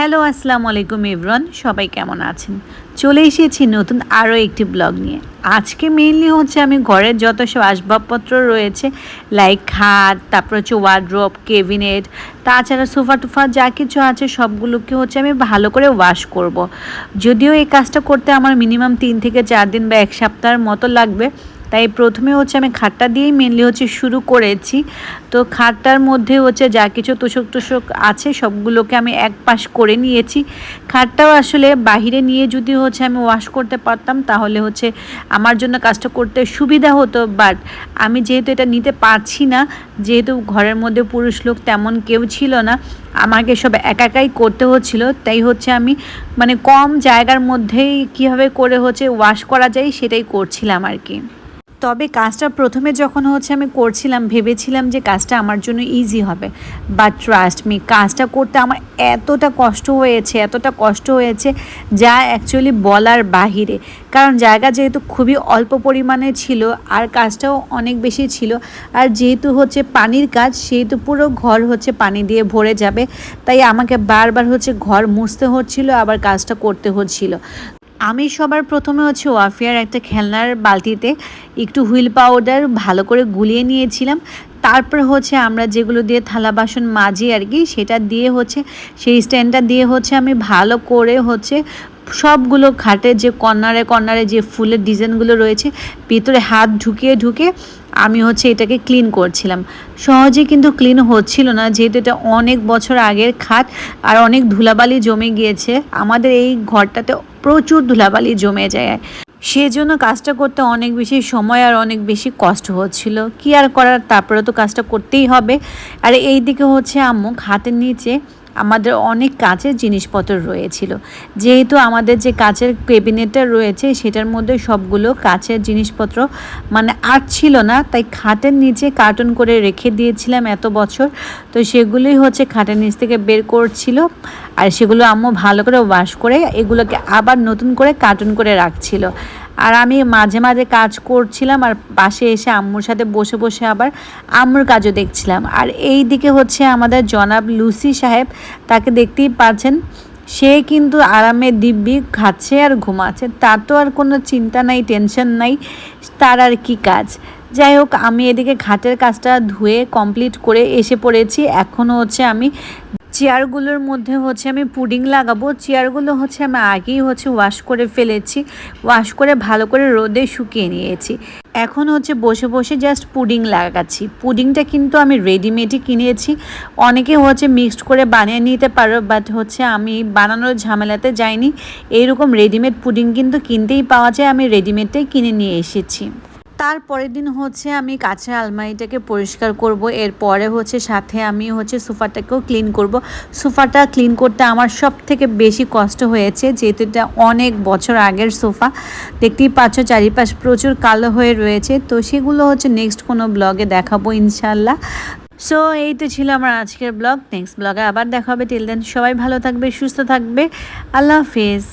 Hello আসসালামু আলাইকুম everyone, সবাই কেমন আছেন? চলে এসেছি নতুন আরও একটি ব্লগ নিয়ে। আজকে মেইনলি হচ্ছে আমি ঘরের যত সব আসবাবপত্র রয়েছে লাইক খাট, তারপর হচ্ছে ওয়ার্ড্রোব, কেবিনেট, তাছাড়া সোফা টোফা যা কিছু আছে সবগুলোকে হচ্ছে আমি ভালো করে ওয়াশ করব। যদিও এই কাজটা করতে আমার মিনিমাম 3 থেকে 4 দিন বা 1 সপ্তাহের মতো লাগবে। তাই প্রথমে হচ্ছে আমি খাটটা দিয়েই মেনলি হচ্ছে শুরু করেছি। তো খাটটার মধ্যে হচ্ছে যা কিছু তোষক টোষক আছে সবগুলোকে আমি এক পাশ করে নিয়েছি। খাটটাও আসলে বাহিরে নিয়ে যদি হচ্ছে আমি ওয়াশ করতে পারতাম তাহলে হচ্ছে আমার জন্য কাজটা করতে সুবিধা হতো, বাট আমি যেহেতু এটা নিতে পারছি না, যেহেতু ঘরের মধ্যে পুরুষ লোক তেমন কেউ ছিল না, আমাকে সব একাই করতে হচ্ছিল। তাই হচ্ছে আমি মানে কম জায়গার মধ্যেই কীভাবে করে হচ্ছে ওয়াশ করা যায় সেটাই করছিলাম আর কি। তবে কাজটা প্রথমে যখন হচ্ছে আমি করছিলাম ভেবেছিলাম যে কাজটা আমার জন্য ইজি হবে, বাট ট্রাস্ট মি কাজটা করতে আমার এতটা কষ্ট হয়েছে যা অ্যাকচুয়ালি বলার বাহিরে। কারণ জায়গা যেহেতু খুবই অল্প পরিমাণে ছিল আর কাজটাও অনেক বেশি ছিল, আর যেহেতু হচ্ছে পানির কাজ সেহেতু পুরো ঘর হচ্ছে পানি দিয়ে ভরে যাবে, তাই আমাকে বারবার হচ্ছে ঘর মুছতে হচ্ছিল, আবার কাজটা করতে হচ্ছিল। আমি সবার প্রথমে হচ্ছে ওয়াফিয়ার একটা খেলনার বালতিতে একটু হুইল পাউডার ভালো করে গুলিয়ে নিয়েছিলাম। তারপর হচ্ছে আমরা যেগুলো দিয়ে থালা বাসন মাজি আর কি, সেটা দিয়ে হচ্ছে সেই স্ট্যান্ডটা দিয়ে হচ্ছে আমি ভালো করে হচ্ছে সবগুলো খাটের যে কর্নারে যে ফুলের ডিজাইনগুলো রয়েছে ভিতরে হাত ঢুকিয়ে আমি হচ্ছে এটাকে ক্লিন করছিলাম। সহজে কিন্তু ক্লিন হচ্ছিল না, যেহেতু এটা অনেক বছর আগের খাট আর অনেক ধুলাবালি জমে গিয়েছে। আমাদের এই ঘরটাতে প্রচুর ধুলাবালি জমে যায়, সেজন্য কাজটা করতে অনেক বেশি সময় আর অনেক বেশি কষ্ট হচ্ছিল। কি আর করার, তারপরে তো কাজটা করতেই হবে। আর এই দিকে হচ্ছে আম্মু হাতের নিচে আমাদের অনেক কাচের জিনিসপত্র রয়েছিল, যেহেতু আমাদের যে কাচের ক্যাবিনেটটা রয়েছে সেটার মধ্যে সবগুলো কাচের জিনিসপত্র মানে আর ছিল না, তাই খাটের নিচে কার্টন করে রেখে দিয়েছিলাম এত বছর। তো সেগুলোই হচ্ছে খাটের নিচ থেকে বের করছিল, আর সেগুলো আম্মু ভালো করে ওয়াশ করে এগুলোকে আবার নতুন করে কার্টন করে রাখছিল। আর আমি মাঝে মাঝে কাজ করছিলাম আর পাশে এসে আম্মুর সাথে বসে আবার আম্মুর কাজও দেখছিলাম। আর এই দিকে হচ্ছে আমাদের জনাব লুসি সাহেব, তাকে দেখতেই পাচ্ছেন, সে কিন্তু আরামে দিব্যি খাচ্ছে আর ঘুমাচ্ছে, তার তো আর কোনো চিন্তা নাই, টেনশন নাই, তার আর কি কাজ। যাই হোক, আমি এদিকে ঘাটের কাজটা ধুয়ে কমপ্লিট করে এসে পড়েছি। এখনও হচ্ছে আমি চেয়ারগুলোর মধ্যে হচ্ছে আমি পুডিং লাগাবো। চেয়ারগুলো হচ্ছে আমি আগেই হচ্ছে ওয়াশ করে ফেলেছি, ওয়াশ করে ভালো করে রোদে শুকিয়ে নিয়েছি। এখন হচ্ছে বসে জাস্ট পুডিং লাগাচ্ছি। পুডিংটা কিন্তু আমি রেডিমেডই কিনেছি, অনেকে হচ্ছে মিক্সড করে বানিয়ে নিতে পারো, বাট হচ্ছে আমি বানানোর ঝামেলাতে যাইনি। এইরকম রেডিমেড পুডিং কিন্তু কিনতেই পাওয়া যায়, আমি রেডিমেডটাই কিনে নিয়ে এসেছি। তারপরের দিন হচ্ছে আমি কাঁচের আলমারিটাকে পরিষ্কার করব, এরপরে হচ্ছে সাথে আমি হচ্ছে সোফাটাকেও ক্লিন করব। সোফাটা ক্লিন করতে আমার সব থেকে বেশি কষ্ট হয়েছে, যেহেতু এটা অনেক বছর আগের সোফা। দেখতেই পাচ্ছ চারিপাশ প্রচুর কালো হয়ে রয়েছে, তো সেগুলো হচ্ছে নেক্সট কোনো ব্লগে দেখাবো ইনশাল্লাহ। সো এই তো ছিল আমার আজকের ব্লগ। নেক্সট ব্লগে আবার দেখা হবে। টিল দেন সবাই ভালো থাকবে, সুস্থ থাকবে। আল্লাহ হাফেজ।